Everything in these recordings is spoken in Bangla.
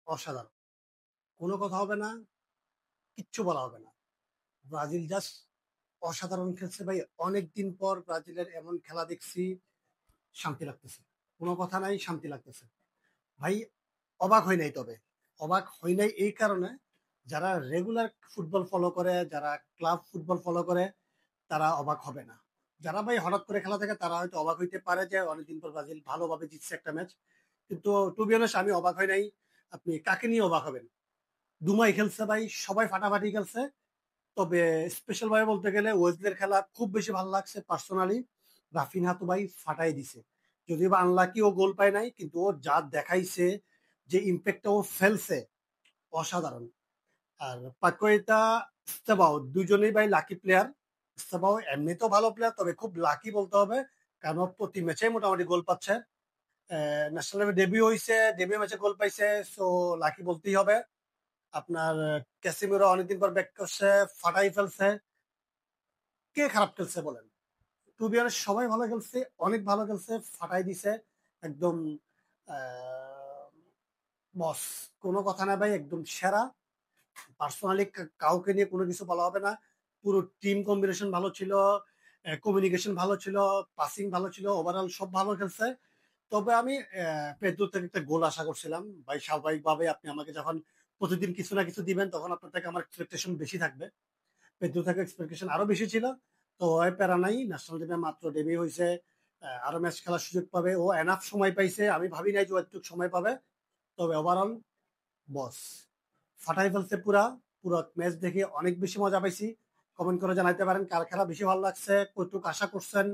অসাধারণ। কোনো কথা হবে না, কিচ্ছু বলা হবে না। ব্রাজিল জাস্ট অসাধারণ খেলছে ভাই। অনেকদিন পর ব্রাজিলের এমন খেলা দেখছি, শান্তি লাগতেছে। কোনো কথা নাই, শান্তি লাগতেছে। ভাই অবাক হই নাই তবে। অবাক হই নাই এই কারণে, যারা রেগুলার ফুটবল ফলো করে, যারা ক্লাব ফুটবল ফলো করে, তারা অবাক হবে না। যারা ভাই হঠাৎ করে খেলা থাকে তারা হয়তো অবাক হইতে পারে যে অনেকদিন পর ব্রাজিল ভালোভাবে জিতছে একটা ম্যাচ। কিন্তু টু বি অনেস্ট আমি অবাক হই নাই। আপনি কাকে নিয়ে অবাক হবেন? দুমাই খেলছে ভাই, সবাই ফাটাফাটি খেলছে। তবে স্পেশাল ভাবে বলতে গেলে ওয়েজলের খেলা খুব বেশি ভালো লাগছে পার্সোনালি। রাফিনহা তো ভাই ফাটাই দিছে। যদিও বা আনলাকি ও গোল পায় নাই, কিন্তু ও যা দেখাইছে, যে ইম্প্যাক্টটা ও ফেলছে, অসাধারণ। আর পাকোয়েতা, স্তেবাও দুজনেই ভাই লাকি প্লেয়ার। স্তেবাও এমনিতেও ভালো প্লেয়ার, তবে খুব লাকি বলতে হবে, কারণ ও প্রতি ম্যাচেই মোটামুটি গোল পাচ্ছে। ন্যাশনাল লেভেল ডেবিউ হয়েছে, ডেবিউ ম্যাচে গোল পাইছে, সো লাকি বলতেই হবে। আপনার ক্যাসিমিরো অনেকদিন পর ব্যাক করছে, ফাটাই ফেলছে। কে খারাপ খেলছে বলেন? টু বি অনেস্ট সবাই ভালো খেলছে, অনেক ভালো খেলছে, ফাটাই দিছে একদম। বস, কোনো কথা না ভাই, একদম সেরা। পার্সোনালি কাউকে নিয়ে কোনো কিছু বলা হবে না। পুরো টিম কম্বিনেশন ভালো ছিল, কমিউনিকেশন ভালো ছিল, পাসিং ভালো ছিল, ওভারঅল সব ভালো খেলছে। তবে আমি পেদ্রো থেকে একটা গোল আশা করছিলাম ভাই। স্বাভাবিকভাবে আপনি আমাকে যখন প্রতিদিন কিছু না কিছু দিবেন, তখন আপনার থেকে আমার এক্সপেকটেশন বেশি থাকবে। পেদ্রো থেকে এক্সপেকটেশন আরো বেশি ছিল। তো ওই প্যারা নাই, ন্যাশনাল টিমে মাত্র ডেবিউ হয়েছে, আরো ম্যাচ খেলার সুযোগ পাবে। ও এনাফ সময় পাইছে, আমি ভাবি নাই যে ও একটু সময় পাবে। তবে ওভারঅল বস, ফাটাই ফেলছে পুরা। পুরো ম্যাচ দেখে অনেক বেশি মজা পাইছি। কমেন্ট করে জানাইতে পারেন কার খেলা বেশি ভালো লাগছে, কতটুক আশা করছেন,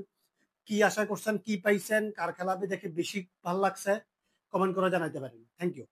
কি আশা করছেন, কি পাইছেন, কার খেলা দেখে বেশি ভালো লাগছে। কমেন্ট করে জানাইতে পারেন। Thank you.